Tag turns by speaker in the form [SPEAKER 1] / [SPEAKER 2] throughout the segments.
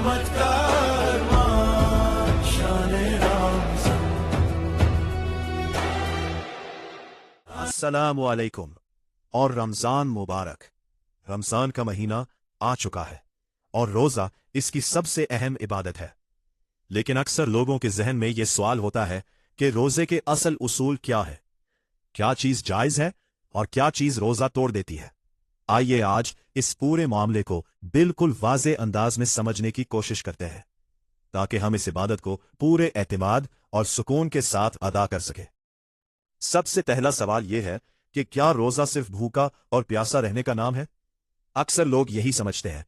[SPEAKER 1] चमत्कार शान रमजान।
[SPEAKER 2] अस्सलामु अलैकुम और रमजान मुबारक। रमजान का महीना आ चुका है और रोजा इसकी सबसे अहम इबादत है। लेकिन अक्सर लोगों के जहन में यह सवाल होता है कि रोजे के असल उसूल क्या है, क्या चीज जायज है और क्या चीज रोजा तोड़ देती है। आइए आज इस पूरे मामले को बिल्कुल वाज़े अंदाज में समझने की कोशिश करते हैं ताकि हम इस इबादत को पूरे एतमाद और सुकून के साथ अदा कर सके। सबसे पहला सवाल यह है कि क्या रोजा सिर्फ भूखा और प्यासा रहने का नाम है? अक्सर लोग यही समझते हैं,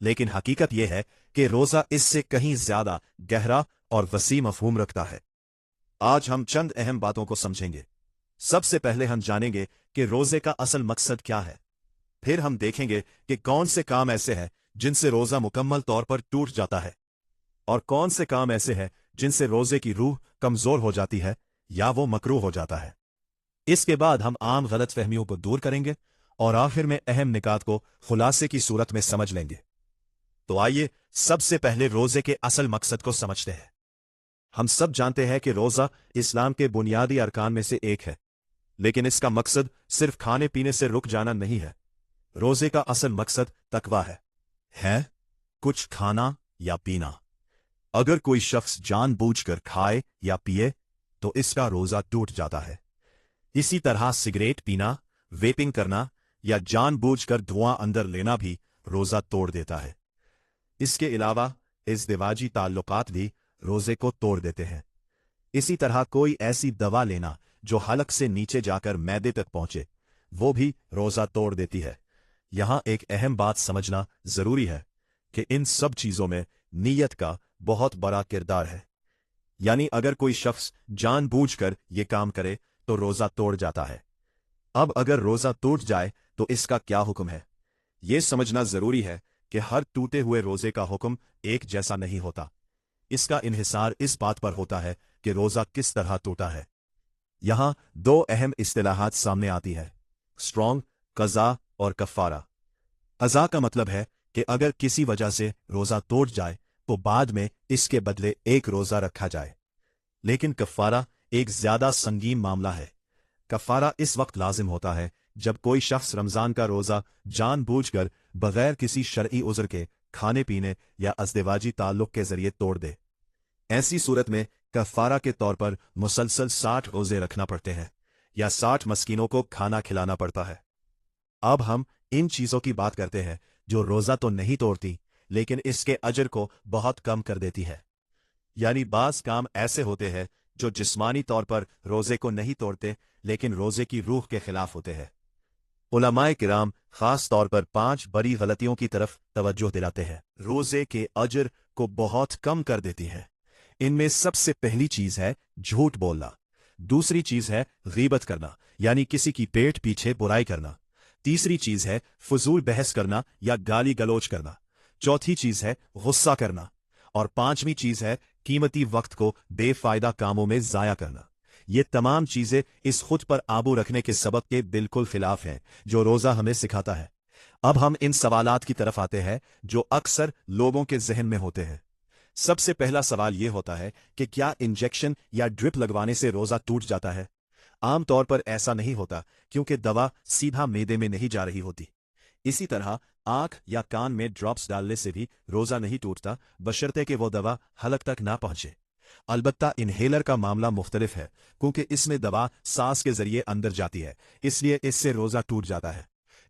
[SPEAKER 2] लेकिन हकीकत यह है कि रोजा इससे कहीं ज्यादा गहरा और वसी मफहूम रखता है। आज हम चंद अहम बातों को समझेंगे। सबसे पहले हम जानेंगे कि रोजे का असल मकसद क्या है। फिर हम देखेंगे कि कौन से काम ऐसे हैं जिनसे रोजा मुकम्मल तौर पर टूट जाता है और कौन से काम ऐसे हैं जिनसे रोजे की रूह कमजोर हो जाती है या वो मकरूह हो जाता है। इसके बाद हम आम गलतफहमियों को दूर करेंगे और आखिर में अहम निकात को खुलासे की सूरत में समझ लेंगे। तो आइए सबसे पहले रोजे के असल मकसद को समझते हैं। हम सब जानते हैं कि रोजा इस्लाम के बुनियादी अरकान में से एक है, लेकिन इसका मकसद सिर्फ खाने पीने से रुक जाना नहीं है। रोजे का असल मकसद तकवा है कुछ खाना या पीना। अगर कोई शख्स जानबूझकर खाए या पिए तो इसका रोजा टूट जाता है। इसी तरह सिगरेट पीना, वेपिंग करना या जानबूझकर धुआं अंदर लेना भी रोजा तोड़ देता है। इसके अलावा इज़्दिवाजी ताल्लुकात भी रोजे को तोड़ देते हैं। इसी तरह कोई ऐसी दवा लेना जो हलक से नीचे जाकर मैदे तक पहुंचे, वो भी रोजा तोड़ देती है। यहां एक अहम बात समझना जरूरी है कि इन सब चीजों में नीयत का बहुत बड़ा किरदार है। यानी अगर कोई शख्स जानबूझकर ये काम करे तो रोजा तोड़ जाता है। अब अगर रोजा टूट जाए तो इसका क्या हुक्म है, ये समझना जरूरी है कि हर टूटे हुए रोजे का हुक्म एक जैसा नहीं होता। इसका इन्हिसार इस बात पर होता है कि रोजा किस तरह टूटा है। यहां दो अहम इस्तिलाहात सामने आती है, स्ट्रॉन्ग, कज़ा और कफ़ारा। कज़ा का मतलब है कि अगर किसी वजह से रोजा टूट जाए तो बाद में इसके बदले एक रोजा रखा जाए। लेकिन कफ़ारा एक ज्यादा संगीन मामला है। कफ़ारा इस वक्त लाजिम होता है जब कोई शख्स रमजान का रोजा जानबूझकर बगैर किसी शरई उज़्र के खाने पीने या अज़दिवाजी ताल्लुक के जरिए तोड़ दे। ऐसी सूरत में कफ़ारा के तौर पर मुसलसल 60 रोजे रखना पड़ते हैं या 60 मस्कीनों को खाना खिलाना पड़ता है। अब हम इन चीजों की बात करते हैं जो रोजा तो नहीं तोड़ती लेकिन इसके अजर को बहुत कम कर देती है। यानी बास काम ऐसे होते हैं जो जिस्मानी तौर पर रोजे को नहीं तोड़ते लेकिन रोजे की रूह के खिलाफ होते हैं। उलमाए किराम खास तौर पर 5 बड़ी गलतियों की तरफ तवज्जो दिलाते हैं, रोजे के अजर को बहुत कम कर देती हैं। इनमें सबसे पहली चीज है झूठ बोलना। दूसरी चीज है गीबत करना, यानी किसी की पेट पीछे बुराई करना। तीसरी चीज है फजूल बहस करना या गाली गलोच करना। चौथी चीज है गुस्सा करना और पांचवी चीज है कीमती वक्त को बेफायदा कामों में जाया करना। ये तमाम चीजें इस खुद पर आबू रखने के सबक के बिल्कुल खिलाफ हैं जो रोजा हमें सिखाता है। अब हम इन सवालात की तरफ आते हैं जो अक्सर लोगों के जहन में होते हैं। सबसे पहला सवाल यह होता है कि क्या इंजेक्शन या ड्रिप लगवाने से रोजा टूट जाता है? आमतौर पर ऐसा नहीं होता क्योंकि दवा सीधा मैदे में नहीं जा रही होती। इसी तरह आंख या कान में ड्रॉप्स डालने से भी रोजा नहीं टूटता, बशर्ते कि वो दवा हलक तक ना पहुंचे। अलबत्ता इनहेलर का मामला मुख्तलिफ है क्योंकि इसमें दवा सांस के जरिए अंदर जाती है, इसलिए इससे रोजा टूट जाता है।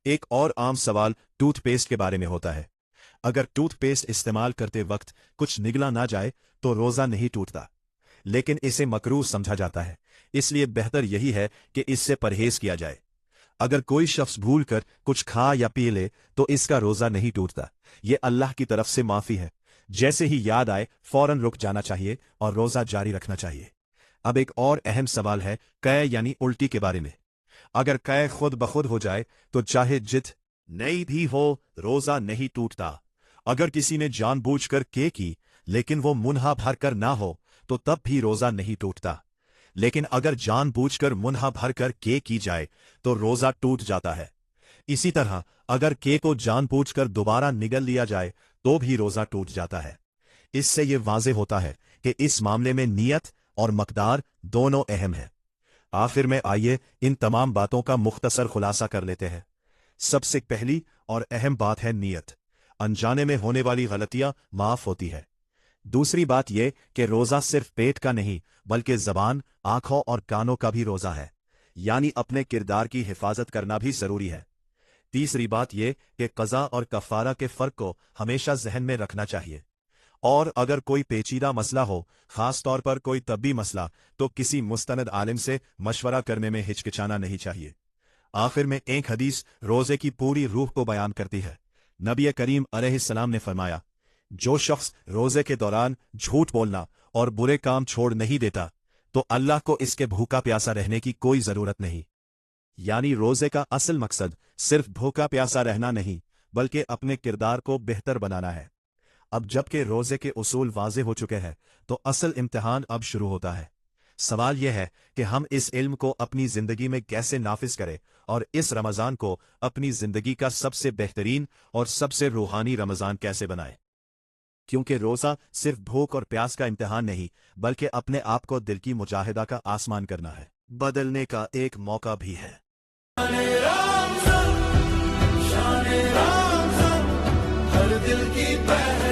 [SPEAKER 2] एक और आम सवाल टूथपेस्ट के बारे में होता है। अगर टूथपेस्ट इस्तेमाल करते वक्त कुछ निगला ना जाए तो रोजा नहीं टूटता, लेकिन इसे मकरूह समझा जाता है, इसलिए बेहतर यही है कि इससे परहेज किया जाए। अगर कोई शख्स भूलकर कुछ खा या पी ले तो इसका रोजा नहीं टूटता, ये अल्लाह की तरफ से माफी है। जैसे ही याद आए फौरन रुक जाना चाहिए और रोजा जारी रखना चाहिए। अब एक और अहम सवाल है कै यानी उल्टी के बारे में। अगर कै खुद बखुद हो जाए तो चाहे जित नहीं भी हो रोजा नहीं टूटता। अगर किसी ने जानबूझकर के की लेकिन वो मुन्हा भर कर ना हो तो तब भी रोजा नहीं टूटता, लेकिन अगर जानबूझकर मुन्हा भर कर के की जाए तो रोजा टूट जाता है। इसी तरह अगर के को जानबूझकर दोबारा निगल लिया जाए तो भी रोजा टूट जाता है। इससे ये वाज़े होता है कि इस मामले में नियत और मकदार दोनों अहम है। आखिर में आइए इन तमाम बातों का मुख्तसर खुलासा कर लेते हैं। सबसे पहली और अहम बात है नियत। अनजाने में होने वाली गलतियां माफ होती है। दूसरी बात यह कि रोजा सिर्फ पेट का नहीं बल्कि जबान, आंखों और कानों का भी रोजा है, यानी अपने किरदार की हिफाजत करना भी जरूरी है। तीसरी बात यह कि कज़ा और कफ़ारा के फर्क को हमेशा जहन में रखना चाहिए, और अगर कोई पेचीदा मसला हो, खास तौर पर कोई तब्बी मसला, तो किसी मुस्तनद आलिम से मशवरा करने में हिचकिचाना नहीं चाहिए। आखिर में एक हदीस रोजे की पूरी रूह को बयान करती है। नबी करीम अलैहिस्सलाम ने फरमाया, जो शख्स रोजे के दौरान झूठ बोलना और बुरे काम छोड़ नहीं देता तो अल्लाह को इसके भूखा प्यासा रहने की कोई जरूरत नहीं। यानी रोजे का असल मकसद सिर्फ भूखा प्यासा रहना नहीं बल्कि अपने किरदार को बेहतर बनाना है। अब जबकि रोजे के उसूल वाज़े हो चुके हैं तो असल इम्तिहान अब शुरू होता है। सवाल यह है कि हम इस इल्म को अपनी जिंदगी में कैसे नाफिज करें और इस रमजान को अपनी जिंदगी का सबसे बेहतरीन और सबसे रूहानी रमजान कैसे बनाएं। क्योंकि रोजा सिर्फ भूख और प्यास का इम्तिहान नहीं बल्कि अपने आप को दिल की मुजाहिदा का आसमान करना है, बदलने का एक मौका भी है।
[SPEAKER 1] शान-ए-रामज़न, हर दिल की पहचान।